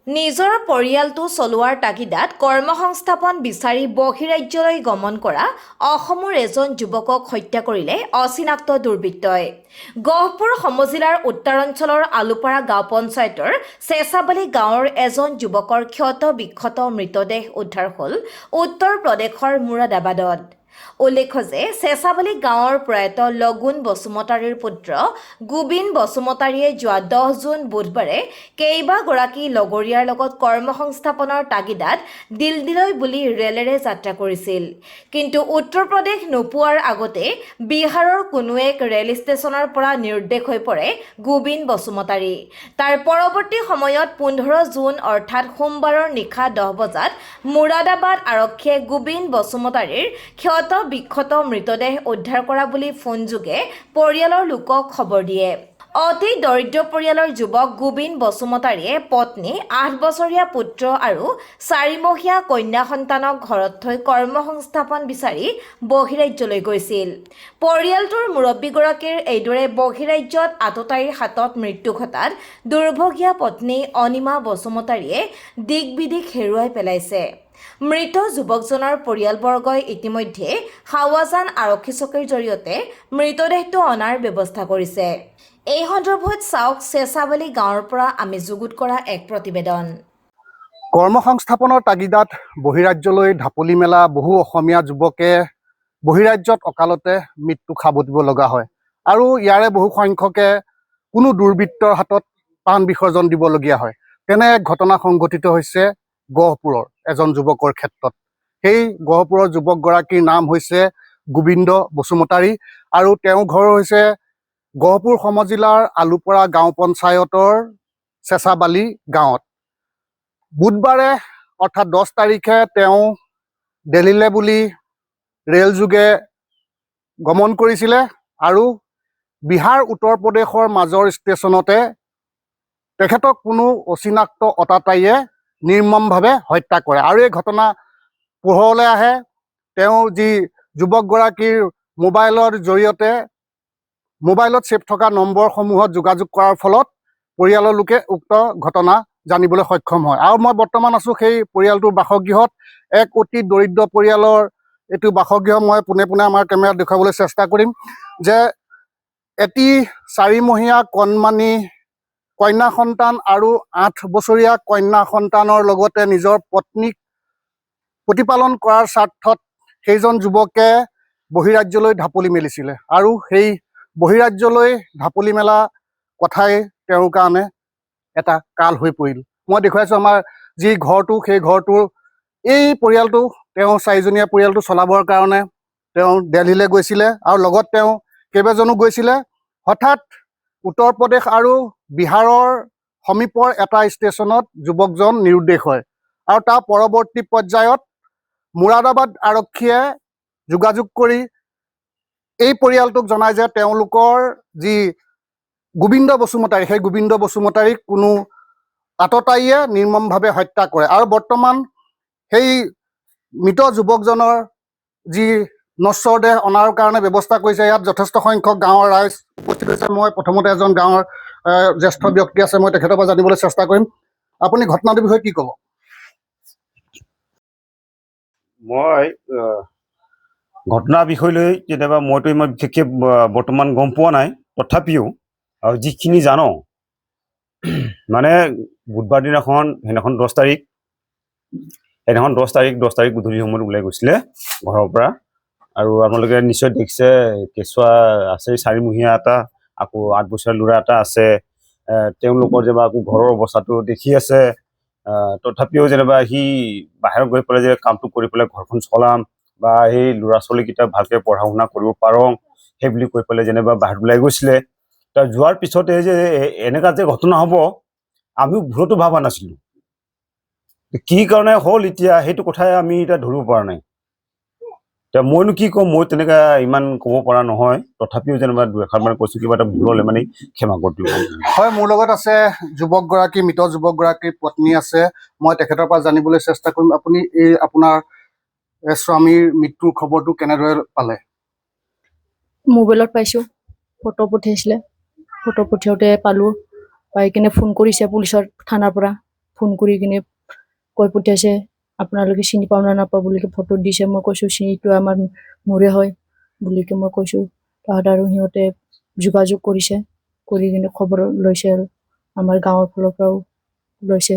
নিজৰ পৰিয়ালটো চলোৱাৰ তাগিদাত কৰ্মসংস্থাপন বিচাৰি বহিৰাজ্যলৈ গমন কৰা অসমৰ এজন যুৱকক হত্যা কৰিলে অচিনাক্ত দুৰ্বৃত্তই। গহপুৰ সমজিলাৰ উত্তৰাঞ্চলৰ আলুপাৰা গাঁও পঞ্চায়তৰ চেঁচাবালি গাঁৱৰ এজন যুৱকৰ ক্ষত বিক্ষত মৃতদেহ উদ্ধাৰ হ'ল উত্তৰ প্ৰদেশৰ মুৰাদাবাদত। উল্লেখ্য যে চেঁচাবালি গাঁৱৰ প্ৰয়াত লগুণ বসুমতাৰীৰ পুত্ৰ গোবিন বসুমতাৰীয়ে যোৱা 10 জুন বুধবাৰে কেইবাগৰাকী লগৰীয়াৰ লগত কৰ্মসংস্থাপনৰ তাগিদাত দিল্লীলৈ বুলি ৰেলেৰে যাত্ৰা কৰিছিল। কিন্তু উত্তৰ প্ৰদেশ নোপোৱাৰ আগতে বিহাৰৰ কোনো এক ৰেল ষ্টেচনৰ পৰা নিৰুদ্দেশ হৈ পৰে গোবিন বসুমতাৰী। তাৰ পৰৱৰ্তী সময়ত 15 জুন অৰ্থাৎ সোমবাৰৰ নিশা 10 বজাত মুৰাদাবাদ আৰক্ষীয়ে গোবিন বসুমতাৰীৰ ক্ষত বিক্ষত মৃতদেহ উদ্ধাৰ কৰা বুলি ফোনযোগে পৰিয়ালৰ লোকক খবৰ দিয়ে। অতি দৰিদ্ৰ পৰিয়ালৰ যুৱক গোবিন বসুমতাৰীয়ে পত্নী 8 বছৰীয়া পুত্ৰ আৰু 4 মহীয়া কন্যা সন্তানক ঘৰত থৈ কৰ্মসংস্থাপন বিচাৰি বহিৰাজ্যলৈ গৈছিল। পৰিয়ালটোৰ মুৰব্বীগৰাকীৰ এইদৰে বহিৰাজ্যত আততায়ীৰ হাতত মৃত্যু ঘটাত দুৰ্ভগীয়া পত্নী অনিমা বসুমতাৰীয়ে দিক বিদিক হেৰুৱাই পেলাইছে। মৃত যুৱকজনৰ পৰিয়ালবৰ্গই ইতিমধ্যে হাৱাজান আৰক্ষী চকীৰ জৰিয়তে মৃতদেহটো অনাৰ ব্যৱস্থা কৰিছে। এই সন্দৰ্ভত চাওক চেঁচাবালি গাঁৱৰ পৰা আমি যুগুত কৰা এক প্ৰতিবেদন। কৰ্মসংস্থাপনৰ তাগিদাত বহিৰাজ্যলৈ ঢাপলি মেলা বহু অসমীয়া যুৱকে বহিৰাজ্যত অকালতে মৃত্যু সাবটিব লগা হয় আৰু ইয়াৰে বহু সংখ্যকে কোনো দুৰ্বৃত্তৰ হাতত প্ৰাণ বিসৰ্জন দিবলগীয়া হয়। তেনে এক ঘটনা সংঘটিত হৈছে গহপুৰৰ এজন যুৱকৰ ক্ষেত্ৰত। সেই গহপুৰৰ যুৱকগৰাকীৰ নাম হৈছে গোবিন্দ বসুমতাৰী আৰু তেওঁৰ ঘৰ হৈছে গহপুৰ সমজিলাৰ আলুপাৰা গাঁও পঞ্চায়তৰ চেঁচাবালি গাঁৱত। বুধবাৰে অৰ্থাৎ 10 তাৰিখে তেওঁ দিল্লীলৈ বুলি ৰেলযোগে গমন কৰিছিলে আৰু বিহাৰ উত্তৰ প্ৰদেশৰ মাজৰ ষ্টেচনতে তেখেতক কোনো অচিনাক্ত অতাতায়ীয়ে নিৰ্মমভাৱে হত্যা কৰে আৰু এই ঘটনা পোহৰলৈ আহে তেওঁ যি যুৱকগৰাকীৰ মোবাইলত ছেভ থকা নম্বৰসমূহত যোগাযোগ কৰাৰ ফলত পৰিয়ালৰ লোকে উক্ত ঘটনা জানিবলৈ সক্ষম হয়। আৰু মই বৰ্তমান আছোঁ সেই পৰিয়ালটোৰ বাসগৃহত। এক অতি দৰিদ্ৰ পৰিয়ালৰ এইটো বাসগৃহ। মই পোনে পোনে আমাৰ কেমেৰাত দেখুৱাবলৈ চেষ্টা কৰিম যে এটি 4 মহীয়া কণমানি কন্যা সন্তান আৰু 8 বছৰীয়া কন্যা সন্তানৰ লগতে নিজৰ পত্নীক প্ৰতিপালন কৰাৰ স্বাৰ্থত সেইজন যুৱকে বহিৰাজ্যলৈ ঢাপলি মেলিছিলে আৰু সেই বহিৰাজ্যলৈ ঢাপলি মেলা কথাই তেওঁৰ কাৰণে এটা কাল হৈ পৰিল। মই দেখুৱাইছোঁ আমাৰ যি ঘৰটো, সেই ঘৰটোৰ এই পৰিয়ালটো তেওঁ 4জনীয়া পৰিয়ালটো চলাবৰ কাৰণে তেওঁ দিল্লীলৈ গৈছিলে আৰু লগত তেওঁ কেইবাজনো গৈছিলে। হঠাৎ উত্তৰ প্ৰদেশ আৰু বিহাৰৰ সমীপৰ এটা ষ্টেচনত যুৱকজন নিৰুদ্দেশ হয় আৰু তাৰ পৰৱৰ্তী পৰ্যায়ত মুৰাদাবাদ আৰক্ষীয়ে যোগাযোগ কৰি এই পৰিয়ালটোক জনায় যে তেওঁলোকৰ যি গোবিন্দ বসুমতাৰী, সেই গোবিন্দ বসুমতাৰীক কোনো আততায়ীয়ে নিৰ্মমভাৱে হত্যা কৰে আৰু বৰ্তমান সেই মৃত যুৱকজনৰ যি নশ্বৰ দেহ অনাৰ কাৰণে ব্যৱস্থা কৰিছে। ইয়াত যথেষ্ট সংখ্যক গাঁৱৰ ৰাইজ উপস্থিত হৈছে। মই প্ৰথমতে এজন গাঁৱৰ জ্যেষ্ঠ ব্যক্তি আছে, মই তেখেতৰ পৰা জানিবলৈ চেষ্টা কৰিম। আপুনি ঘটনাটোৰ বিষয়ে কি ক'ব? মই ঘটনাৰ বিষয়লৈ কেতিয়াবা মইতো ইমান বিশেষকৈ বৰ্তমান গম পোৱা নাই, তথাপিও আৰু যিখিনি জানো মানে বুধবাৰ দিনাখন সেইদিনাখন 10 তাৰিখ গধূলি সময়ত ওলাই গৈছিলে ঘৰৰ পৰা। আৰু আপোনালোকে নিশ্চয় দেখিছে কেঁচুৱা আছে, 4 মহীয়া এটা, আকৌ 8 বছৰীয়া ল'ৰা এটা আছে। তেওঁলোকৰ যেনিবা আকৌ ঘৰৰ অৱস্থাটো দেখি আছে। তথাপিও যেনিবা সি বাহিৰত গৈ পেলাই যে কামটো কৰি পেলাই ঘৰখন চলাম বা সেই ল'ৰা ছোৱালীকেইটা ভালকৈ পঢ়া শুনা কৰিব পাৰোঁ সেই বুলি কৈ পেলাই যেনিবা বাহিৰত ওলাই গৈছিলে। তাৰ যোৱাৰ পিছতে যে এনেকুৱা যে ঘটনা হ'ব আমিও ভুলতো ভবা নাছিলোঁ। কি কাৰণে হ'ল এতিয়া সেইটো কথাই আমি এতিয়া ধৰিব পৰা নাই। এতিয়া মইনো কি ক'ম, মই তেনেকৈ ইমান ক'ব পৰা নহয়। তথাপিও যেনিবা 2-এষাৰমান কৈছোঁ, কিবা এটা ভুল হ'লে মানে ক্ষমা কৰি দিব। হয়, মোৰ লগত আছে মৃত যুৱকগৰাকীৰ পত্নী আছে। মই তেখেতৰ পৰা জানিবলৈ চেষ্টা কৰিম। আপুনি এই আপোনাৰ স্বামীৰ মৃত্যুৰ খবৰটো কেনেদৰে পালে? মোবাইলত পাইছোঁ, ফটো পঠিয়াইছিলে। ফটো পঠিয়াওঁতে পালোঁ, পাই কিনে ফোন কৰিছে পুলিচৰ থানাৰ পৰা। ফোন কৰি কিনে কৈ পঠিয়াইছে আপোনালোকে চিনি পাওঁ না নাপাওঁ বুলি ফটো দিছে। মই কৈছোঁ চিনিটো আমাৰ মোৰে হয় বুলি মই কৈছোঁ। তাহাঁত আৰু সিহঁতে যোগাযোগ কৰিছে, কৰি কিনে খবৰ লৈছে আৰু আমাৰ গাঁৱৰ ফালৰ পৰাও লৈছে,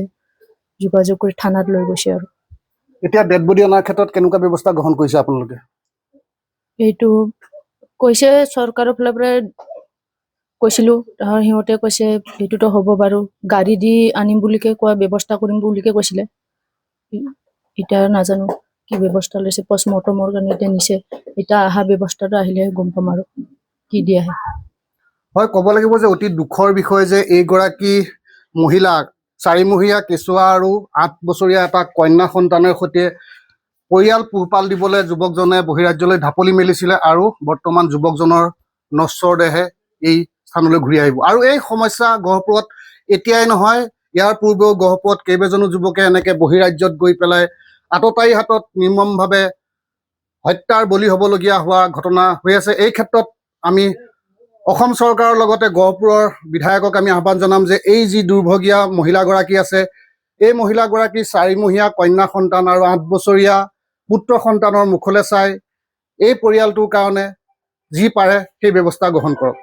যোগাযোগ কৰি থানাত লৈ গৈছে। আৰু এতিয়া ডেড বডি অনাৰ ক্ষেত্ৰত কেনেকুৱা ব্যৱস্থা গ্ৰহণ কৰিছে আপোনালোকে? এইটো কৈছে চৰকাৰৰ ফালৰ পৰা কৈছিলোঁ, তাহাৰ সিহঁতে কৈছে সেইটোতো হ'ব বাৰু, গাড়ী দি আনিম বুলিকে কোৱা ব্যৱস্থা কৰিম বুলিকে কৈছিলে। এতিয়া নাজানো কি ব্যৱস্থা লৈছে, পষ্টমৰ্টমৰ কাৰণে এতিয়া নিছে। এতিয়া অহা ব্যৱস্থাটো আহিলে গম পাম আৰু কি দিয়া আহে। হয়, ক'ব লাগিব যে অতি দুখৰ বিষয় যে এইগৰাকী মহিলা 4মহীয়া কেঁচুৱা আৰু 8 বছৰীয়া এটা কন্যা সন্তানৰ সৈতে পৰিয়াল পোহপাল দিবলৈ যুৱকজনে বহিৰাজ্যলৈ ঢাপলি মেলিছিলে আৰু বৰ্তমান যুৱকজনৰ নশ্বৰ দেহে এই স্থানলৈ ঘূৰি আহিব। আৰু এই সমস্যা গহপুৰত এতিয়াই নহয়, ইয়াৰ পূৰ্বেও গহপুৰত কেইবাজনো যুৱকে এনেকৈ বহিৰাজ্যত গৈ পেলাই আততায়ী হাতত নিৰ্মমভাৱে হত্যাৰ বলি হ'বলগীয়া হোৱা ঘটনা হৈ আছে। এই ক্ষেত্ৰত আমি অসম চৰকাৰৰ লগতে গহপুৰৰ বিধায়কক আমি আহ্বান জনাম যে এই যি দুৰ্ভগীয়া মহিলাগৰাকী আছে, এই মহিলাগৰাকী 4মহীয়া কন্যা সন্তান আৰু 8 বছৰীয়া পুত্ৰ সন্তানৰ মুখলৈ চাই এই পৰিয়ালটোৰ কাৰণে যি পাৰে সেই ব্যৱস্থা গ্ৰহণ কৰক।